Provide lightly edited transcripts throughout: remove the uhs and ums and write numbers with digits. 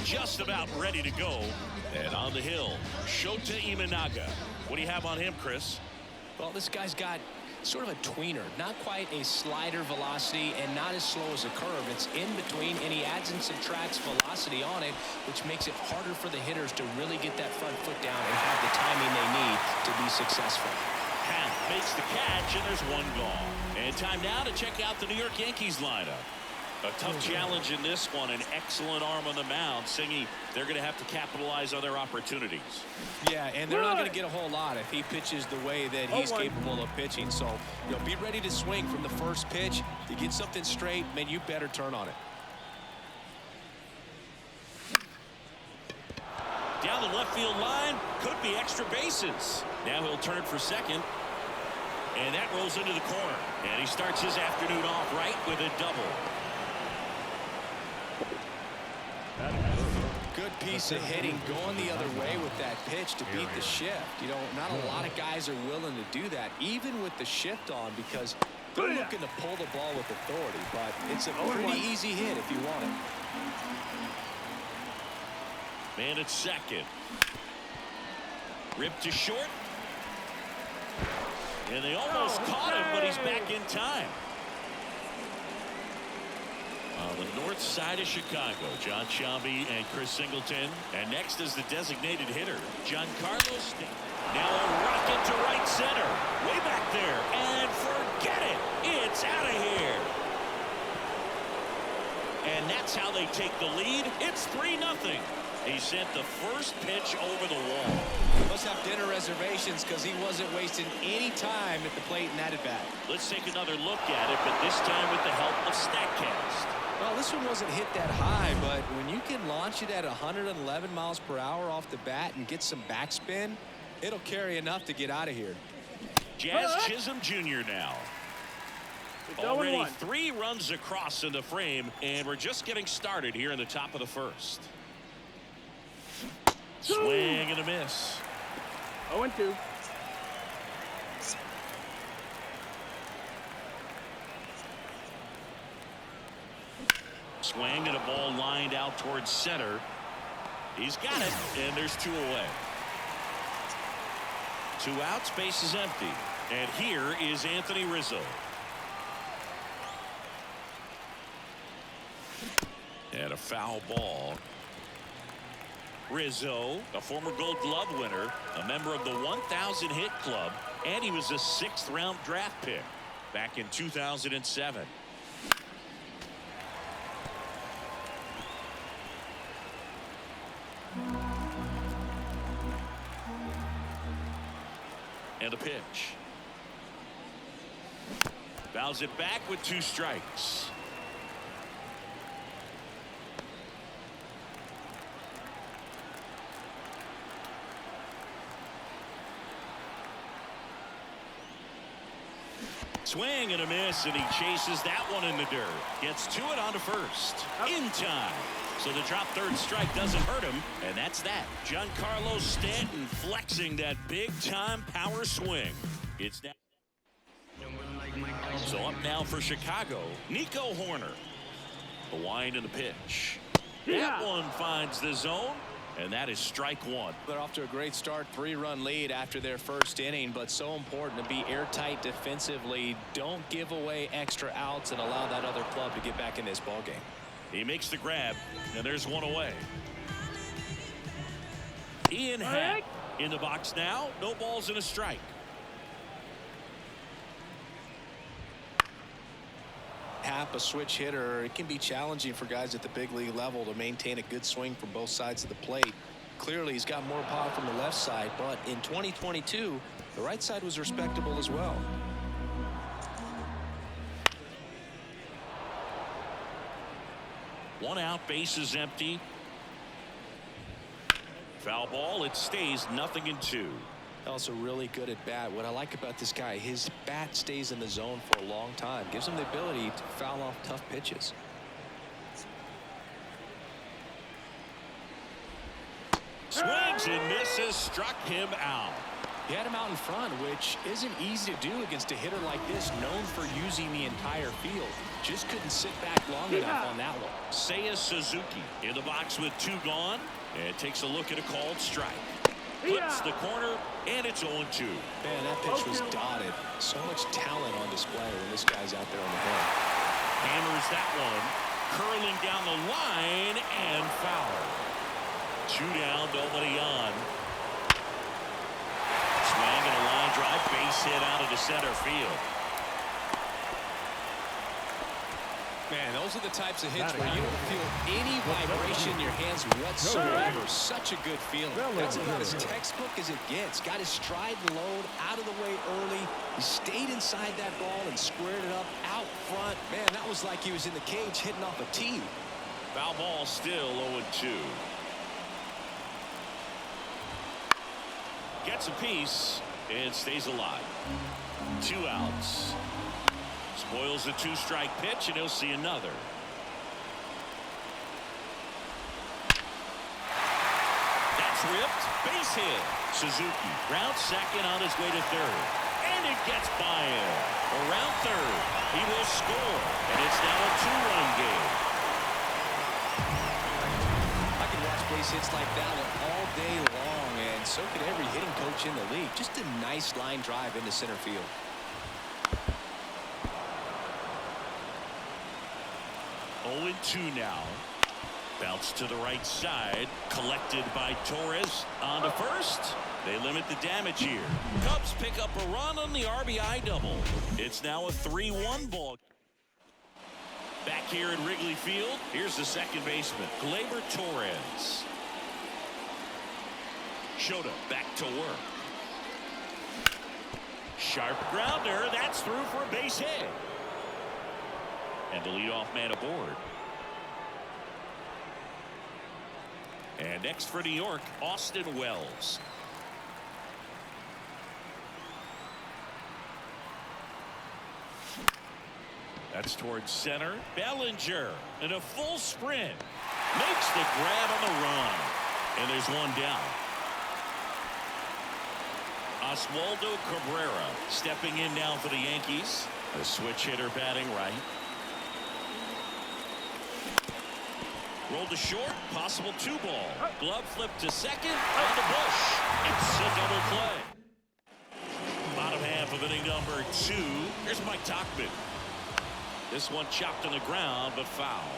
just about ready to go. And on the hill, Shota Imanaga. What do you have on him, Chris? Well, this guy's got sort of a tweener, not quite a slider velocity and not as slow as a curve. It's in between, and he adds and subtracts velocity on it, which makes it harder for the hitters to really get that front foot down and have the timing they need to be successful. Happ makes the catch, and there's one gone. And time now to check out the New York Yankees lineup. A tough challenge in this one. An excellent arm on the mound. Singy, they're going to have to capitalize on their opportunities. Yeah, and they're not going to get a whole lot if he pitches the way that he's capable of pitching. So, be ready to swing from the first pitch. To get something straight, man, you better turn on it. Down the left field line, could be extra bases. Now he'll turn for second. And that rolls into the corner. And he starts his afternoon off right with a double. Good piece of hitting going the other way with that pitch to beat the shift. Not a lot of guys are willing to do that, even with the shift on, because they're looking to pull the ball with authority. But it's a pretty easy hit if you want it. Man at second. Ripped to short. And they almost caught him, but he's back in time. On the north side of Chicago, John Shelby and Chris Singleton. And next is the designated hitter, Giancarlo Stanton. Now a rocket to right center. Way back there. And forget it. It's out of here. And that's how they take the lead. It's 3-0. He sent the first pitch over the wall. Must have dinner reservations because he wasn't wasting any time at the plate in that at-bat. Let's take another look at it, but this time with the help of StatCast. Well, this one wasn't hit that high, but when you can launch it at 111 miles per hour off the bat and get some backspin, it'll carry enough to get out of here. Jazz Chisholm Jr. now. Already 3 runs across in the frame, and we're just getting started here in the top of the first. Swing and a miss. 0-2. Swing and a ball lined out towards center. He's got it, and there's 2 away. 2 outs, base is empty. And here is Anthony Rizzo. And a foul ball. Rizzo, a former Gold Glove winner, a member of the 1,000 hit club, and he was a 6th round draft pick back in 2007. And a pitch. Fouls it back with 2 strikes. Swing and a miss, and he chases that one in the dirt. Gets to it onto first. In time. So the drop third strike doesn't hurt him, and that's that. Giancarlo Stanton flexing that big-time power swing. It's now. So up now for Chicago, Nico Horner. The wind and the pitch. That one finds the zone. And that is strike 1. They're off to a great start, 3-run lead after their first inning, but so important to be airtight defensively. Don't give away extra outs and allow that other club to get back in this ball game. He makes the grab, and there's 1 away. Ian Happ in the box now. No balls and a strike. Happ, a switch hitter, it can be challenging for guys at the big league level to maintain a good swing from both sides of the plate. Clearly, he's got more power from the left side, but in 2022, the right side was respectable as well. One out, base is empty. Foul ball, it stays 0-2. Also really good at bat. What I like about this guy, his bat stays in the zone for a long time. Gives him the ability to foul off tough pitches. Swings and misses, struck him out. He had him out in front, which isn't easy to do against a hitter like this, known for using the entire field. Just couldn't sit back long enough on that one. Seiya Suzuki in the box with 2 gone, and takes a look at a called strike. Flips the corner, and it's 0-2. Man, that pitch was dotted. So much talent on display when this guy's out there on the hill. Hammers that one, curling down the line, and foul. 2 down, nobody on. Swing and a line drive, base hit out of the center field. Man, those are the types of hits where you don't feel any vibration in your hands whatsoever. Such a good feeling. That's about as textbook as it gets. Got his stride and load out of the way early. He stayed inside that ball and squared it up out front. Man, that was like he was in the cage hitting off a tee. Foul ball still 0-2. Gets a piece and stays alive. 2 outs. Spoils a 2-strike pitch, and he'll see another. That's ripped. Base hit. Suzuki rounds second on his way to third. And it gets by him. Around third. He will score. And it's now a 2-run game. I can watch base hits like that one all day long, and so could every hitting coach in the league. Just a nice line drive into center field. 0-2 now. Bounce to the right side. Collected by Torres. On to first. They limit the damage here. Cubs pick up a run on the RBI double. It's now a 3-1 ball. Back here at Wrigley Field, here's the second baseman, Gleyber Torres. Shota back to work. Sharp grounder. That's through for a base hit. And the leadoff man aboard. And next for New York, Austin Wells. That's towards center. Bellinger in a full sprint. Makes the grab on the run. And there's one down. Oswaldo Cabrera stepping in now for the Yankees. A switch hitter batting right. Rolled to short, possible 2-ball. Glove flip to second, on the bush. It's a double play. Bottom half of inning number 2. Here's Mike Tauchman. This one chopped on the ground, but foul.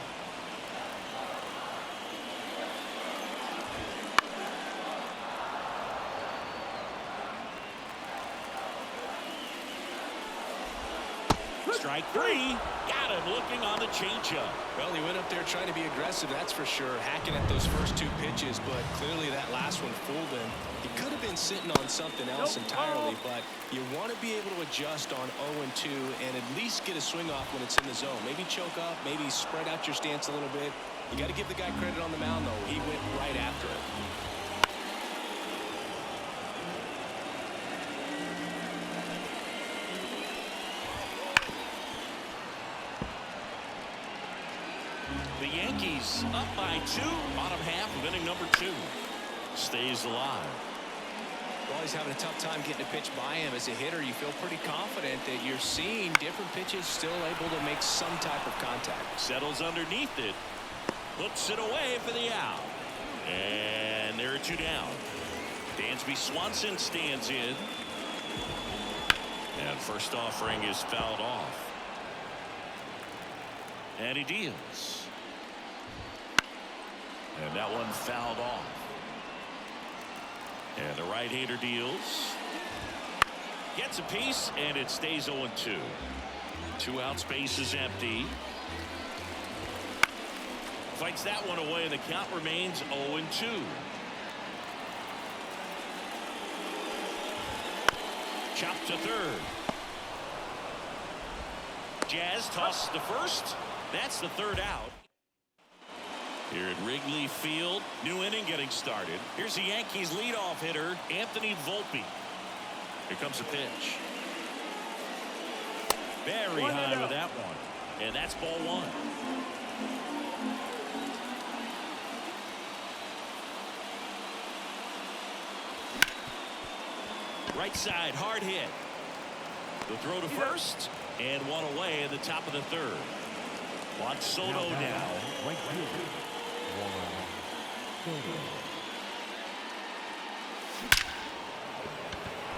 Strike 3. Got him looking on the changeup. Well, he went up there trying to be aggressive, that's for sure, hacking at those first 2 pitches, but clearly that last one fooled him. He could have been sitting on something else entirely, but you want to be able to adjust on 0-2 and at least get a swing off when it's in the zone. Maybe choke up, maybe spread out your stance a little bit. You got to give the guy credit on the mound, though. He went right after it. The Yankees up by 2. Bottom half of inning number 2. Stays alive. Well, he's having a tough time getting a pitch by him. As a hitter, you feel pretty confident that you're seeing different pitches still able to make some type of contact. Settles underneath it. Puts it away for the out. And there are 2 down. Dansby Swanson stands in. And first offering is fouled off. And he deals. And that one fouled off. And the right-hander deals. Gets a piece, and it stays 0-2. 2 outs, base is empty. Fights that one away, and the count remains 0-2. Chop to third. Jazz tosses to first. That's the 3rd out. Here at Wrigley Field, new inning getting started. Here's the Yankees leadoff hitter, Anthony Volpe. Here comes the pitch. Very high with that one. And that's ball 1. Right side, hard hit. The throw to first, and one away at the top of the third. Watch Soto now. Right fielder.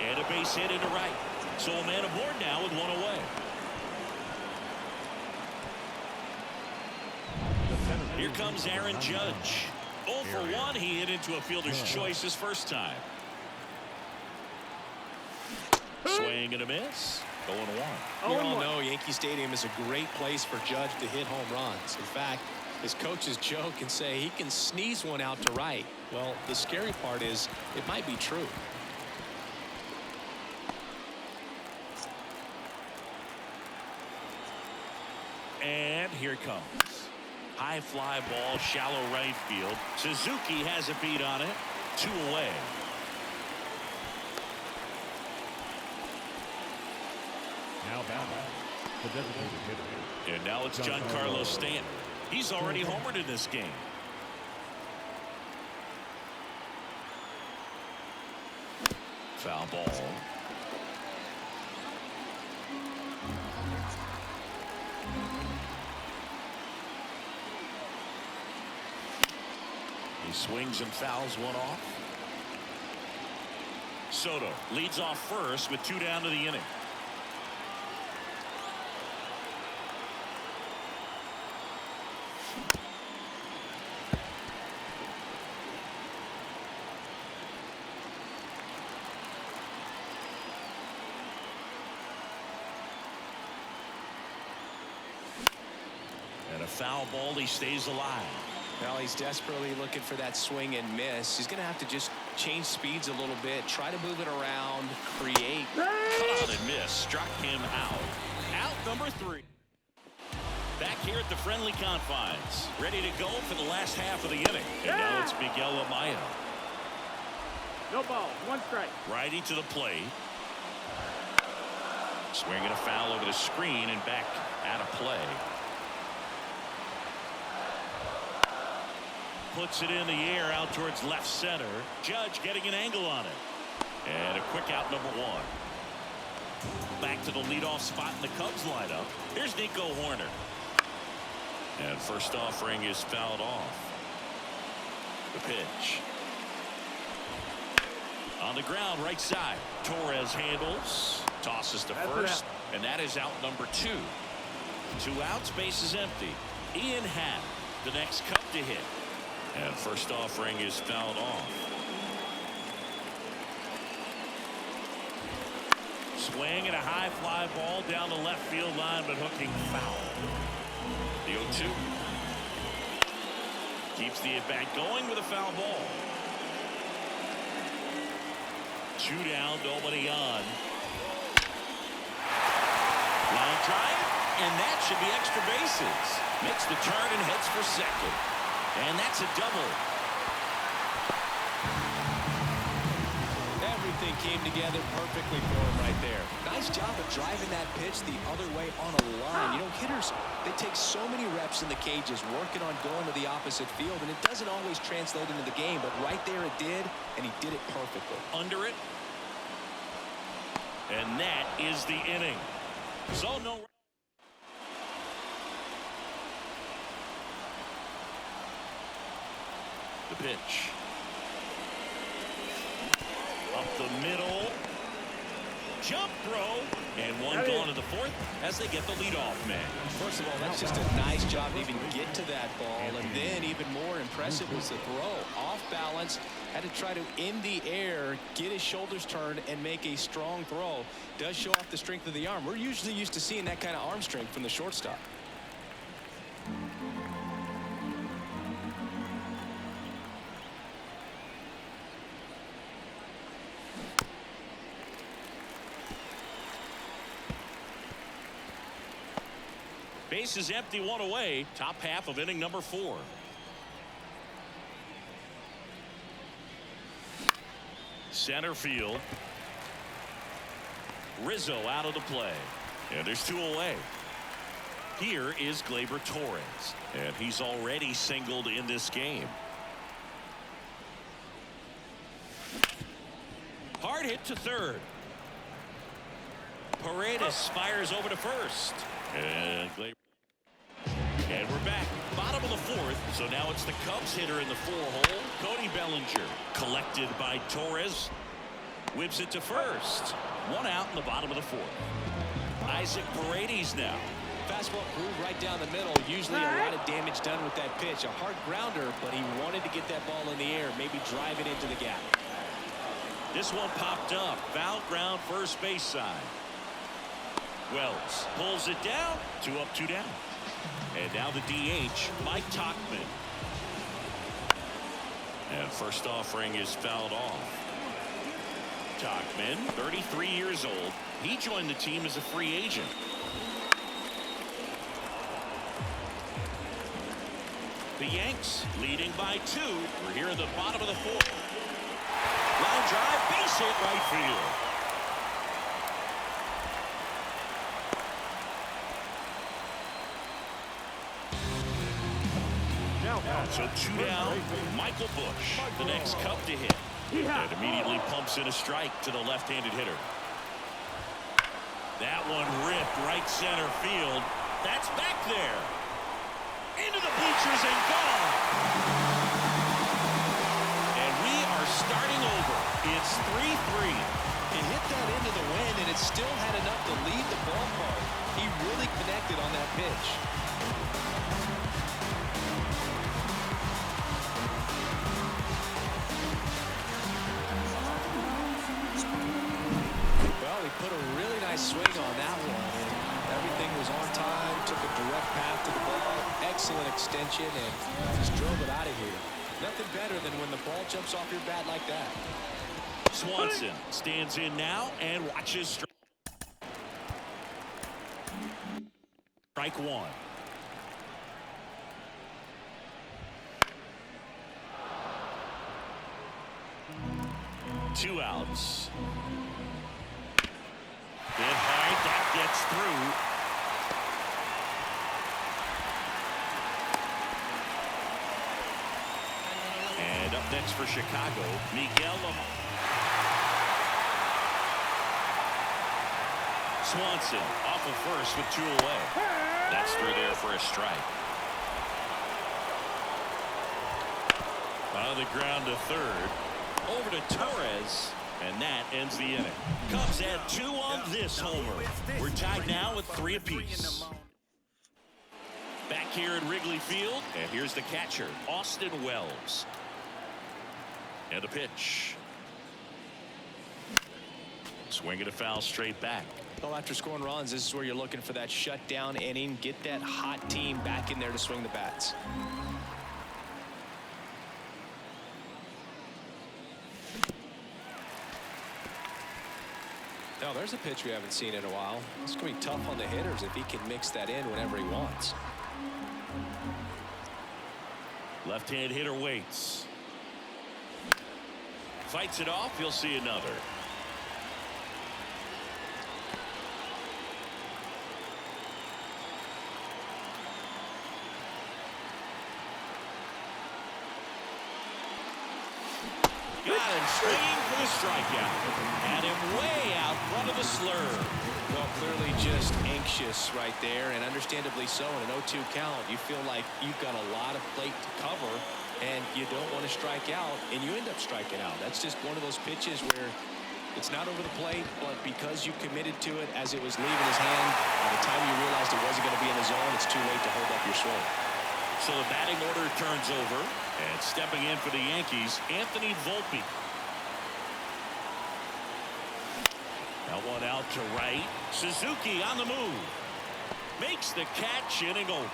And a base hit into right. So a man aboard now with one away. Here comes Aaron Judge. 0 for 1. He hit into a fielder's choice his first time. Swing and a miss. 0-1. We all know Yankee Stadium is a great place for Judge to hit home runs. In fact, his coaches joke and say he can sneeze one out to right. Well, the scary part is it might be true. And here it comes. High fly ball, shallow right field. Suzuki has a beat on it. 2 away. Now batting, the designated hitter. And now it's Giancarlo Stanton. He's already homered in this game. Foul ball. He swings and fouls one off. Soto leads off first with 2 down to the inning. And a foul ball. He stays alive. Well, he's desperately looking for that swing and miss. He's going to have to just change speeds a little bit, try to move it around, create. Cut on and miss. Struck him out. Out number 3. Back here at the friendly confines. Ready to go for the last half of the inning. And now it's Miguel Amaya. No ball. 1 strike. Righty to the plate. Swinging a foul over the screen and back out of play. Puts it in the air out towards left center. Judge getting an angle on it. And a quick out number 1. Back to the leadoff spot in the Cubs lineup. Here's Nico Horner. And first offering is fouled off. The pitch. On the ground, right side. Torres handles. Tosses to first. And that is out number 2. 2 outs, base is empty. Ian Happ, the next Cub to hit. And first offering is fouled off. Swing and a high fly ball down the left field line, but hooking foul. The 0-2. Keeps the at-bat going with a foul ball. 2 down, nobody on. Line drive, and that should be extra bases. Makes the turn and heads for second. And that's a double. Everything came together perfectly for him right there. Nice job of driving that pitch the other way on a line. You know, hitters, they take so many reps in the cages working on going to the opposite field, and it doesn't always translate into the game, but right there it did, and he did it perfectly. Under it. And that is the inning. So no. The pitch. Up the middle. Jump throw. And one going to the 4th as they get the leadoff man. First of all, that's just a nice job to even get to that ball. And then even more impressive was the throw. Off balance. Had to try to, in the air, get his shoulders turned and make a strong throw. Does show off the strength of the arm. We're usually used to seeing that kind of arm strength from the shortstop. Base is empty, 1 away. Top half of inning number 4. Center field. Rizzo out of the play. And there's 2 away. Here is Gleyber Torres. And he's already singled in this game. Hard hit to third. Paredes fires over to first. And we're back. Bottom of the fourth. So now it's the Cubs hitter in the 4-hole. Cody Bellinger. Collected by Torres. Whips it to first. One out in the bottom of the fourth. Isaac Paredes now. Fastball groove right down the middle. Usually a lot of damage done with that pitch. A hard grounder, but he wanted to get that ball in the air. Maybe drive it into the gap. This one popped up. Foul ground first base side. Wells pulls it down. 2 up, 2 down. And now the DH, Mike Tauchman. And first offering is fouled off. Tauchman, 33 years old. He joined the team as a free agent. The Yanks leading by 2. We're here at the bottom of the fourth. Line drive, base hit right field. So 2 down. Michael Busch, the next Cub to hit. And immediately pumps in a strike to the left-handed hitter. That one ripped right center field. That's back there. Into the bleachers and gone. And we are starting over. It's 3-3. He hit that into the wind, and it still had enough to leave the ballpark. He really connected on that pitch. Well, he put a really nice swing on that one, and everything was on time. Took a direct path to the ball. Excellent extension, and just drove it out of here. Nothing better than when the ball jumps off your bat like that. Swanson stands in now and watches strike 1. Two outs. Hit hard, that gets through. And up next for Chicago, Miguel Lamar. Swanson off of first with 2 away. That's through there for a strike. On the ground to third. Over to Torres. And that ends the inning. Cubs add 2 on this homer. We're tied now with 3 apiece. Back here at Wrigley Field. And here's the catcher, Austin Wells. And a pitch. Swing and a foul straight back. Well, after scoring runs, this is where you're looking for that shutdown inning. Get that hot team back in there to swing the bats. Now, there's a pitch we haven't seen in a while. It's going to be tough on the hitters if he can mix that in whenever he wants. Left-hand hitter waits. Fights it off. You'll see another. Got him swinging for the strikeout. Had him way out front of the slur. Well, clearly just anxious right there, and understandably so. In an 0-2 count, you feel like you've got a lot of plate to cover, and you don't want to strike out, and you end up striking out. That's just one of those pitches where it's not over the plate, but because you committed to it as it was leaving his hand, by the time you realized it wasn't going to be in the zone, it's too late to hold up your swing. So the batting order turns over, and stepping in for the Yankees, Anthony Volpe. Now one out to right. Suzuki on the move. Makes the catch, inning over.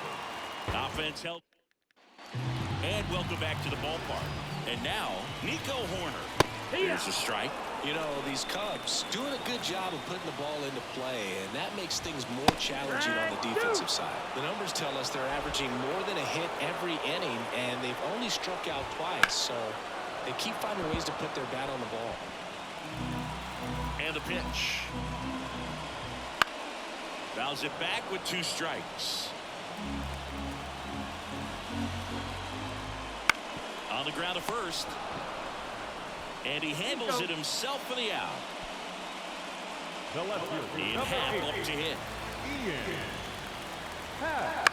Offense help. And welcome back to the ballpark. And now, Nico Horner. Here's a strike. You know, these Cubs doing a good job of putting the ball into play, and that makes things more challenging on the defensive side. The numbers tell us they're averaging more than a hit every inning, and they've only struck out twice, so they keep finding ways to put their bat on the ball. And a pitch. Fouls it back with 2 strikes. On the ground to first. And he handles it himself for the out. The left fielder. Ian Happ up to hit. Ian Happ.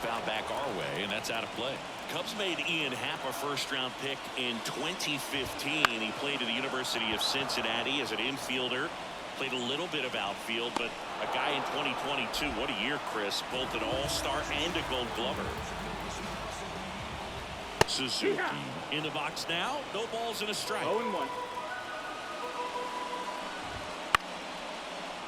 Foul back our way, and that's out of play. Cubs made Ian Happ a first-round pick in 2015. He played at the University of Cincinnati as an infielder. Played a little bit of outfield, but a guy in 2022. What a year, Chris. Both an all-star and a gold glover. Suzuki in the box now. No balls and a strike. 0-1.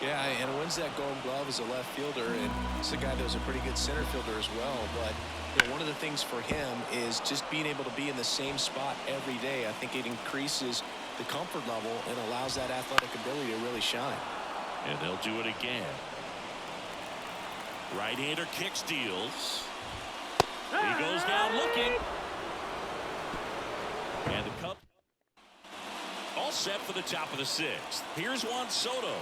Yeah, and wins that gold glove as a left fielder, and it's a guy that was a pretty good center fielder as well. But you know, one of the things for him is just being able to be in the same spot every day. I think it increases the comfort level and allows that athletic ability to really shine. And they'll do it again. Right-hander kicks, deals. He goes down looking. And the Cubs all set for the top of the sixth. Here's Juan Soto.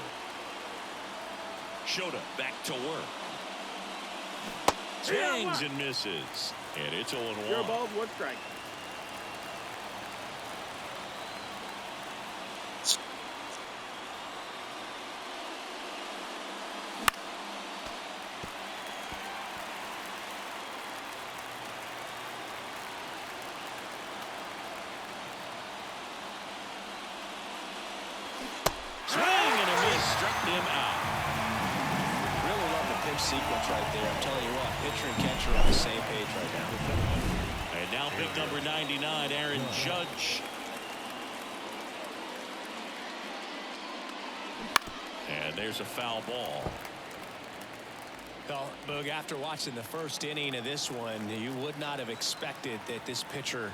Shota back to work. Swings and misses. And it's 0-1. 0 balls, 1 strike. Swing and a miss. Struck him out. Really love the pitch sequence right there. I'm telling you what, pitcher and catcher are on the same page right now. And now big number 99, Aaron Judge. And there's a foul ball. Well, Boog, after watching the first inning of this one, you would not have expected that this pitcher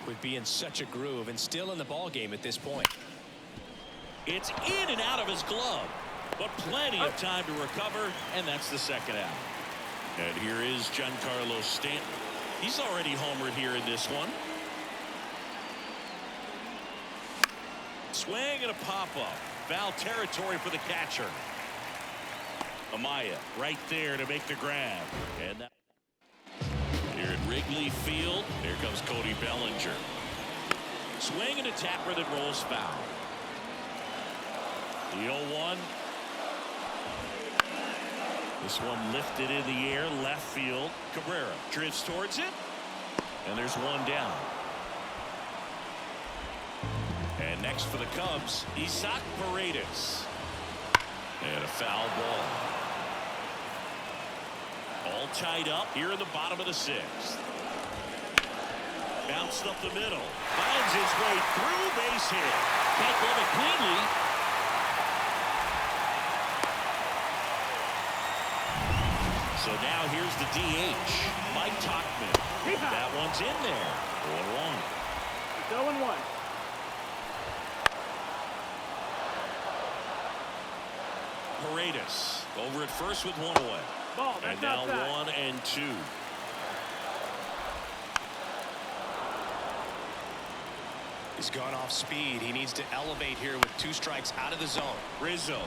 would be in such a groove and still in the ball game at this point. It's in and out of his glove, but plenty of time to recover, and that's the second out. And here is Giancarlo Stanton. He's already homered here in this one. Swing and a pop-up. Foul territory for the catcher. Amaya right there to make the grab. And that here at Wrigley Field, here comes Cody Bellinger. Swing and a tapper that rolls foul. The 0-1. This one lifted in the air, left field. Cabrera drifts towards it, and there's one down. And next for the Cubs, Isaac Paredes. And a foul ball. All tied up here in the bottom of the sixth. Bounced up the middle. Finds his way through, base hit. Can't glove it cleanly. So now here's the DH, Mike Tauchman. That one's in there. 1-1. It's 0-1. Paredes over at first with one away. Ball, And that's now outside. 1-2. He's gone off speed. He needs to elevate here with 2 strikes out of the zone. Rizzo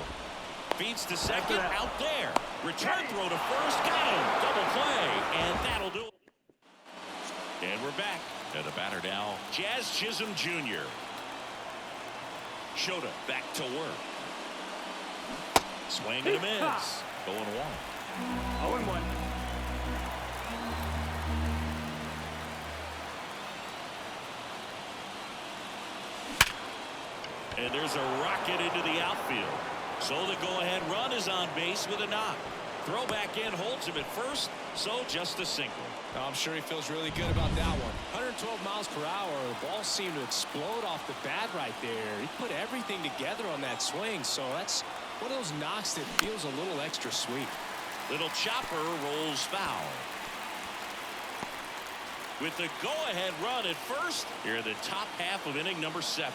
feeds to second, out there. Return throw to first, got him. Double play, and that'll do it. And we're back. And the batter now, Jazz Chisholm Jr. Shota back to work. Swing and a miss. 0-1. 0-1. And there's a rocket into the outfield. So the go-ahead run is on base with a knock. Throw back in holds him at first, so just a single. I'm sure he feels really good about that one. 112 miles per hour. The ball seemed to explode off the bat right there. He put everything together on that swing, so that's one of those knocks that feels a little extra sweet. Little chopper rolls foul. With the go-ahead run at first, here in the top half of inning number 7.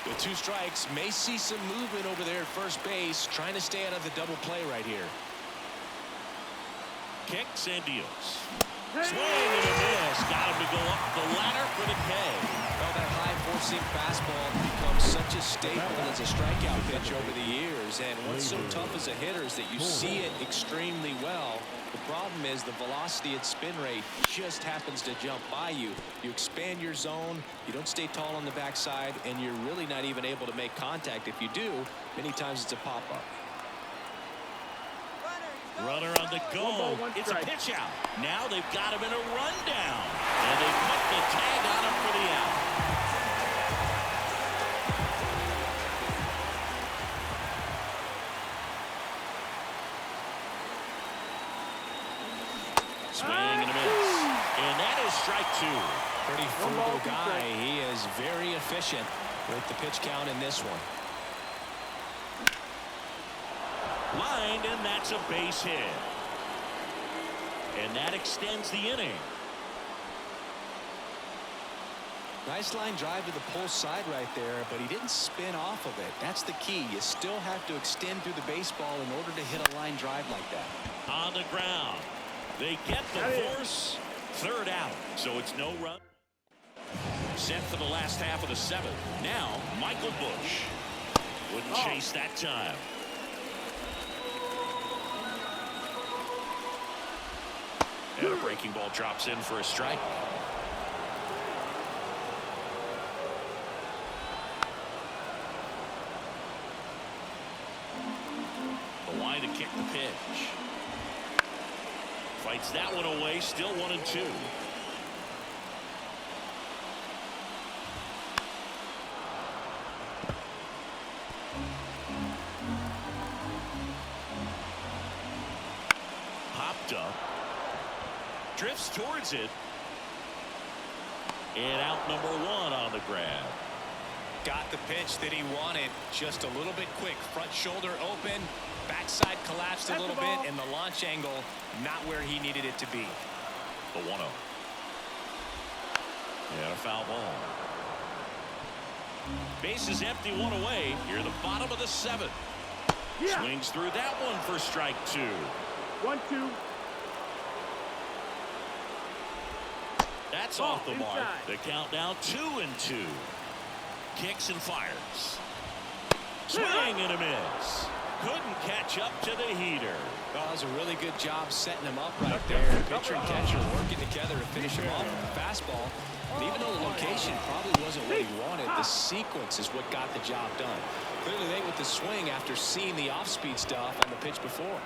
With 2 strikes, may see some movement over there at first base, trying to stay out of the double play right here. Kicks and deals. Swing and a miss. Got him to go up the ladder for the K. Well, that high four-seam fastball becomes such a staple as a strikeout pitch over the years. And what's so tough as a hitter is that you see it extremely well. The problem is the velocity and spin rate just happens to jump by you. You expand your zone, you don't stay tall on the backside, and you're really not even able to make contact. If you do, many times it's a pop-up. Runner on the go. 1 ball, 1 It's a strike. pitch out. Now they've got him in a rundown. And they put the tag on him for the out. Swing and a miss. And that is strike 2. Pretty frugal guy. He is very efficient with the pitch count in this one. Lined, and that's a base hit. And that extends the inning. Nice line drive to the pull side right there, but he didn't spin off of it. That's the key. You still have to extend through the baseball in order to hit a line drive like that. On the ground. They get the force. Third out. So it's no run. Set for the last half of the 7th. Now, Michael Bush. Wouldn't chase that time. And a breaking ball drops in for a strike. The line to kick the pitch. Fights that one away. Still 1-2. Popped up. Drifts towards it. And out number 1 on the grab. Got the pitch that he wanted. Just a little bit quick. Front shoulder open. Backside collapsed a little bit. And the launch angle not where he needed it to be. The 1-0. And a foul ball. Base is empty, 1 away. Here the bottom of the 7th. Swings through that one for strike 2. 1-2. That's off the mark. The count now 2-2. Kicks and fires. Swing and a miss. Couldn't catch up to the heater. Well, that was a really good job setting him up right there. Pitcher and catcher working together to finish him off with the fastball. And even though the location probably wasn't what he wanted, the sequence is what got the job done. Clearly late with the swing after seeing the off-speed stuff on the pitch before.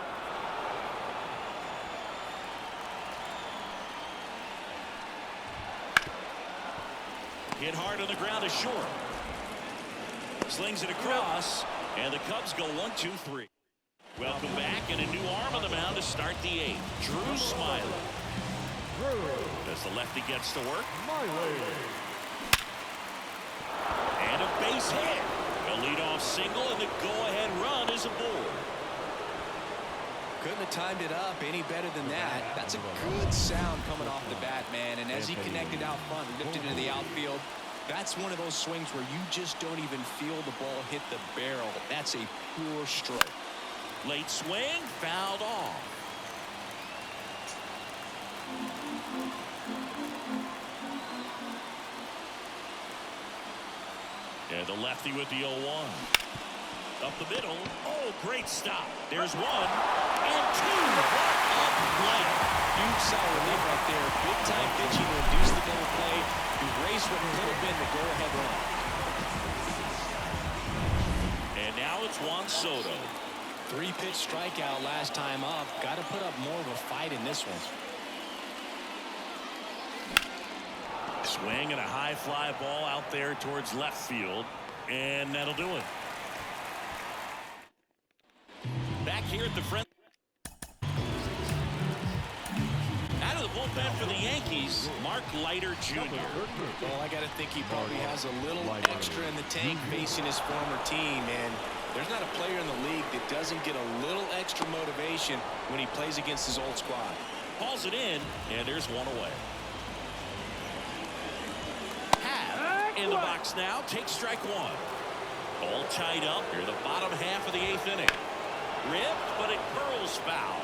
Hit hard on the ground is short. Slings it across, and the Cubs go 1-2-3. Welcome back, and a new arm on the mound to start the 8th. Drew Smiley. As the lefty gets to work. And a base hit. A leadoff single, and the go-ahead run is aboard. Couldn't have timed it up any better than that. That's a good sound coming off the bat, man. And as he connected out front, lifted into the outfield, that's one of those swings where you just don't even feel the ball hit the barrel. That's a pure stroke. Late swing, fouled off. And the lefty with the 0-1. Up the middle. Oh, great stop. There's 1 and 2. What a play. Huge sigh of relief right there. Big time pitching to induce the double play. Erase what could have been the go-ahead run. And now it's Juan Soto. 3-pitch strikeout last time up. Got to put up more of a fight in this one. Swing and a high fly ball out there towards left field. And that'll do it. Back here at the front. Out of the bullpen for the Yankees, Mark Leiter Jr. Well, I got to think he probably has a little extra in the tank facing his former team. And there's not a player in the league that doesn't get a little extra motivation when he plays against his old squad. Hauls it in, and there's 1 away. Happ in the box now, takes strike 1. All tied up here, the bottom half of the 8th inning. Ripped, but it curls foul.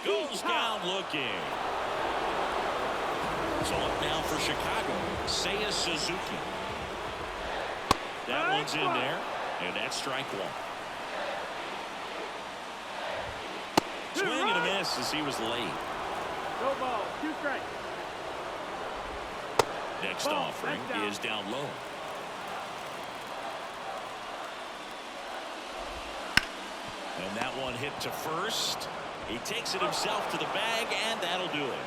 Goes down looking. So up now for Chicago, Seiya Suzuki. That one's in there, and that's strike one. Swing and a miss as he was late. No ball. 2 strikes. Next offering is down low. And that one hit to first. He takes it himself to the bag, and that'll do it.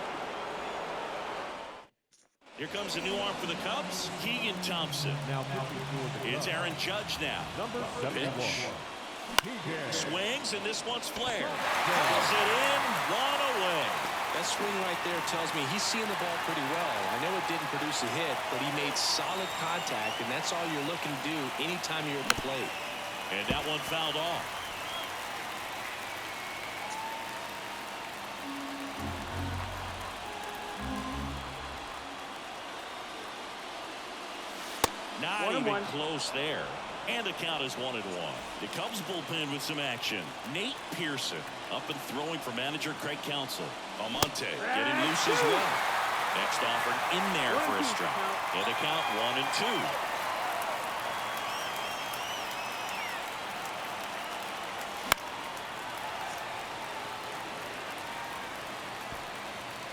Here comes a new arm for the Cubs, Keegan Thompson. Now It's Aaron Judge now. number The 71. pitch. Keegan. Swings, and this one's flared. Pulls it in, one away. That swing right there tells me he's seeing the ball pretty well. I know it didn't produce a hit, but he made solid contact, and that's all you're looking to do anytime you're at the plate. And that one fouled off. Not even close there. And the count is 1-1. The Cubs bullpen with some action. Nate Pearson up and throwing for manager Craig Counsell. Almonte getting loose as well. Next offered in there for a strike. And the count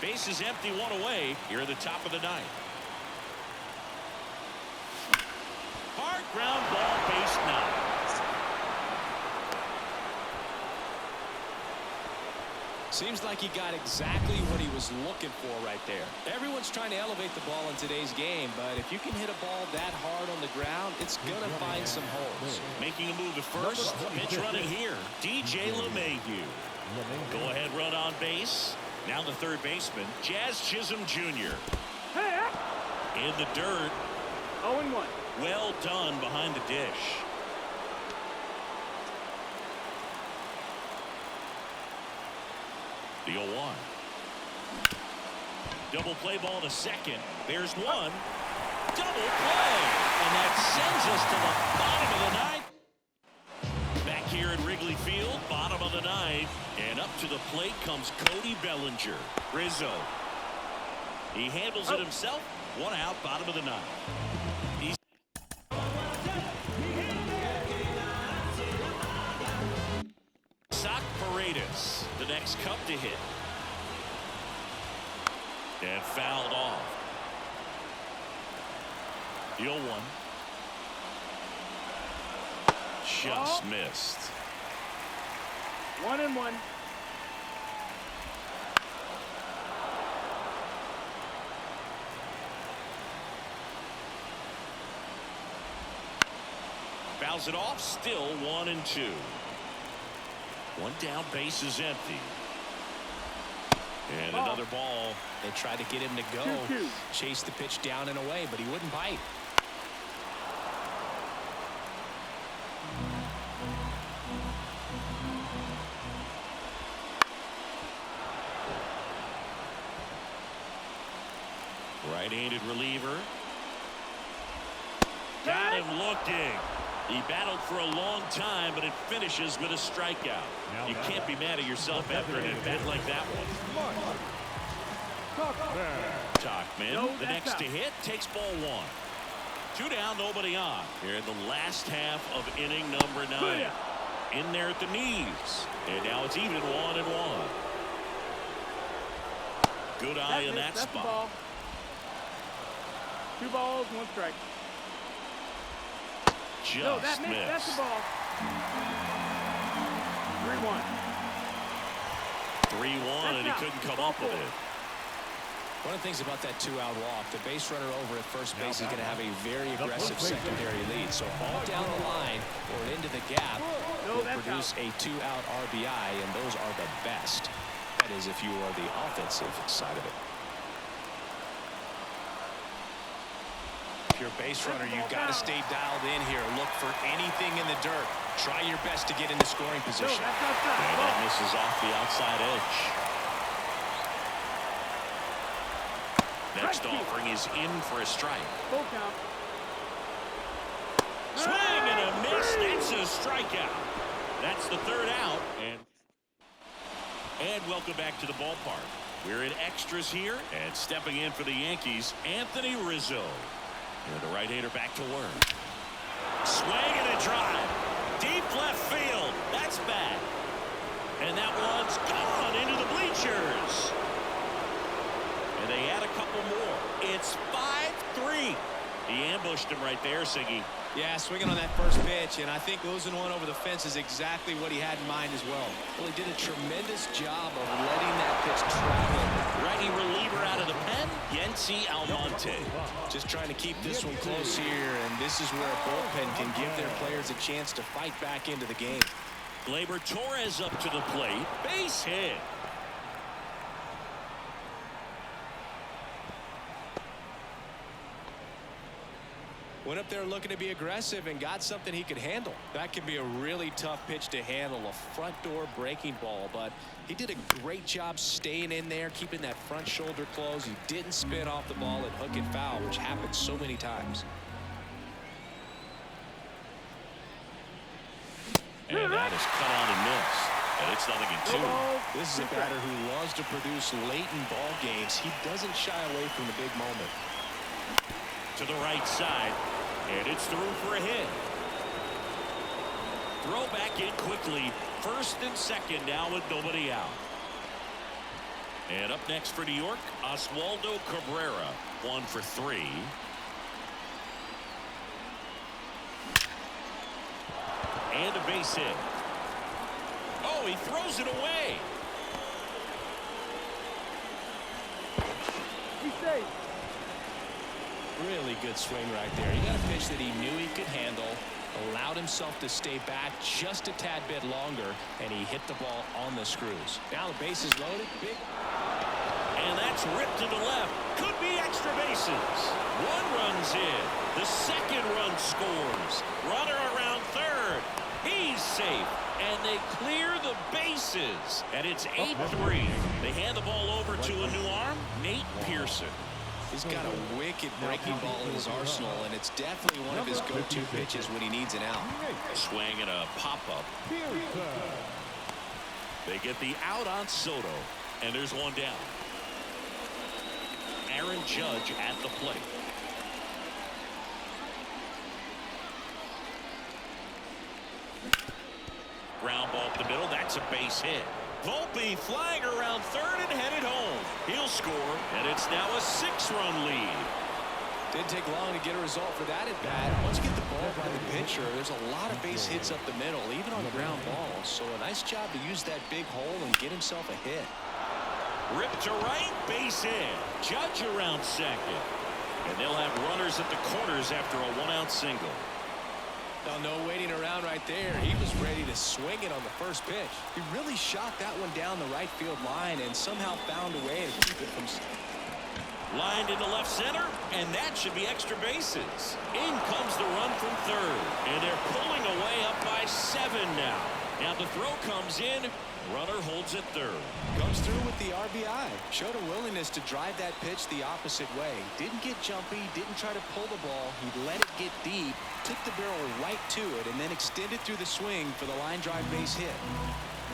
1-2. Base is empty, one away here at the top of the ninth. Hard ground ball, base 9. Seems like he got exactly what he was looking for right there. Everyone's trying to elevate the ball in today's game, but if you can hit a ball that hard on the ground, it's going to find some holes. Making a move to first. Pitch running here. DJ LeMahieu. Go ahead run on base. Now the third baseman, Jazz Chisholm Jr. In the dirt. 0-1. Well done behind the dish. The 0-1. Double play ball to second. There's one. Double play. And that sends us to the bottom of the ninth. Back here at Wrigley Field, bottom of the ninth. And up to the plate comes Cody Bellinger. Rizzo. He handles it himself. One out, bottom of the ninth. Paredes, the next Cub to hit. And fouled off. The 0-1. Just missed. 1-1. Fouls it off, still 1-2. One down, base is empty. And another ball. They tried to get him to go. 2-2. Chase the pitch down and away, but he wouldn't bite. Right-handed reliever. Got him looking. He battled for a long time, but it finishes with a strikeout. You can't be mad at yourself after an at-bat like that one. Tauchman, the next to hit, takes ball 1. 2 down, nobody on. Here in the last half of inning number 9. In there at the knees. And now it's even 1-1. Good eye in that spot. 2 balls, 1 strike. Just That's missed. the ball. 3-1. 3-1, and he couldn't come up with it. One of the things about that 2-out walk, the base runner over at first base is going to have a very aggressive secondary lead. So ball down the line or into the gap will produce a 2-out RBI, and those are the best. That is if you are the offensive side of it. If you're a base runner, you've got to stay dialed in here. Look for anything in the dirt. Try your best to get into scoring position. And that misses off the outside edge. Next offering is in for a strike. Full count. Swing and a miss. That's a strikeout. That's the 3rd out. And And welcome back to the ballpark. We're in extras here, and stepping in for the Yankees, Anthony Rizzo. And the right-hander back to work. Swing and a drive. Deep left field. That's bad. And that one's gone into the bleachers. And they add a couple more. It's 5-3. He ambushed him right there, Siggy. Yeah, swinging on that first pitch, and I think losing one over the fence is exactly what he had in mind as well. Well, he did a tremendous job of letting that pitch travel. Righty reliever out of the pen, Yency Almonte. Just trying to keep this one close here, and this is where a bullpen can give their players a chance to fight back into the game. Gleyber Torres up to the plate. Base hit. Went up there looking to be aggressive and got something he could handle. That can be a really tough pitch to handle, a front door breaking ball, but he did a great job staying in there, keeping that front shoulder closed. He didn't spin off the ball and hook it foul, which happens so many times. And that is cut on and missed. And it's 0-2. This is a batter who loves to produce late in ball games. He doesn't shy away from the big moment. To the right side, and it's through for a hit. Throw back in quickly. First and second now with nobody out. And up next for New York, Oswaldo Cabrera, 1 for 3. And a base hit. Oh, he throws it away. He's safe. Really good swing right there. He got a pitch that he knew he could handle, allowed himself to stay back just a tad bit longer, and he hit the ball on the screws. Now the base is loaded. Big. And that's ripped to the left. Could be extra bases. One run's in. The second run scores. Runner around third. He's safe. And they clear the bases. And it's 8-3. They hand the ball over to a new arm, Nate Pearson. He's got a wicked breaking ball in his arsenal, and it's definitely one of his go-to pitches when he needs an out. Swing and a pop-up. They get the out on Soto, and there's one down. Aaron Judge at the plate. Ground ball up the middle. That's a base hit. Volpe flying around third and headed home. He'll score, and it's now a 6-run lead. Didn't take long to get a result for that at bat. Once you get the ball by the pitcher, there's a lot of base hits up the middle, even on ground balls. So a nice job to use that big hole and get himself a hit. Ripped to right, base hit. Judge around second. And they'll have runners at the corners after a 1-out single. Now, no waiting around right there. He was ready to swing it on the first pitch. He really shot that one down the right field line and somehow found a way to keep it from... Lined into left center, and that should be extra bases. In comes the run from third, and they're pulling away up by 7 now. Now the throw comes in. Runner holds at third. Comes through with the RBI. Showed a willingness to drive that pitch the opposite way. Didn't get jumpy, didn't try to pull the ball. He let it get deep, took the barrel right to it, and then extended through the swing for the line drive base hit.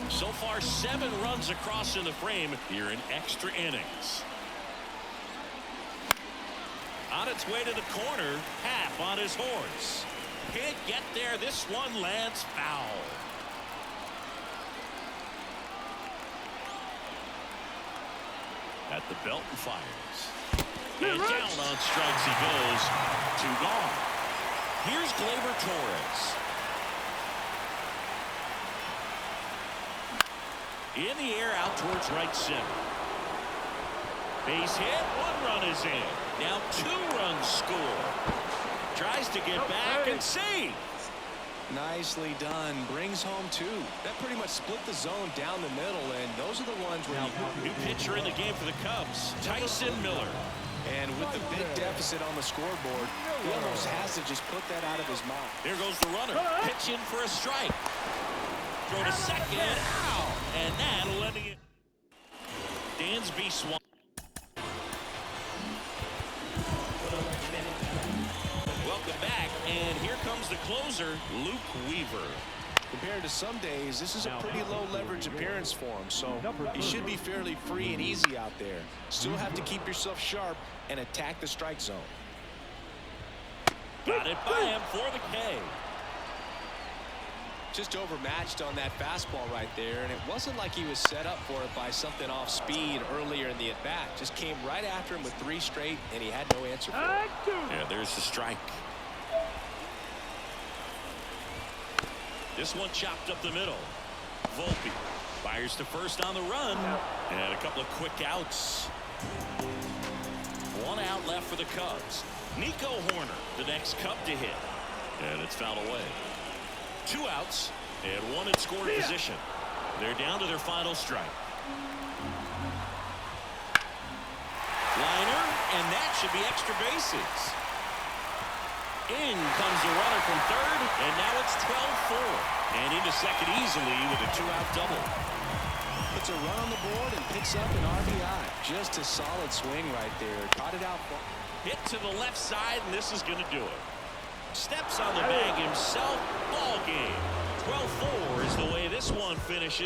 So far, 7 runs across in the frame here in extra innings. On its way to the corner, half on his horse. Can't get there. This one lands foul. At the belt and fires. And down on strikes he goes. 2 gone. Here's Gleyber Torres. In the air out towards right center. Base hit. 1 run is in. Now 2 runs score. Tries to get back and saves. Nicely done. Brings home 2. That pretty much split the zone down the middle, and those are the ones where new pitcher in the game for the Cubs, Tyson Miller. And with the big deficit on the scoreboard, he almost has to just put that out of his mouth. There goes the runner. Pitch in for a strike. Throw to second. Ow! And that'll end it. Dansby Swan. Welcome back, and here comes the closer, Luke Weaver. Compared to some days, this is a pretty low leverage appearance for him, so he should be fairly free and easy out there. Still have to keep yourself sharp and attack the strike zone. Got it by him for the K. Just overmatched on that fastball right there, and it wasn't like he was set up for it by something off speed earlier in the at-bat. Just came right after him with 3 straight, and he had no answer for it. Yeah, there's the strike. This one chopped up the middle. Volpe fires to first on the run, and a couple of quick outs. 1 out left for the Cubs. Nico Horner, the next Cub to hit, and it's fouled away. 2 outs and 1 in scoring position. They're down to their final strike. Liner, and that should be extra bases. In comes the runner from third, and now it's 12-4. And into second easily with a 2-out double. Puts a run on the board and picks up an RBI. Just a solid swing right there. Caught it out. Hit to the left side, and this is going to do it. Steps on the bag himself. Ball game. 12-4 is the way this one finishes.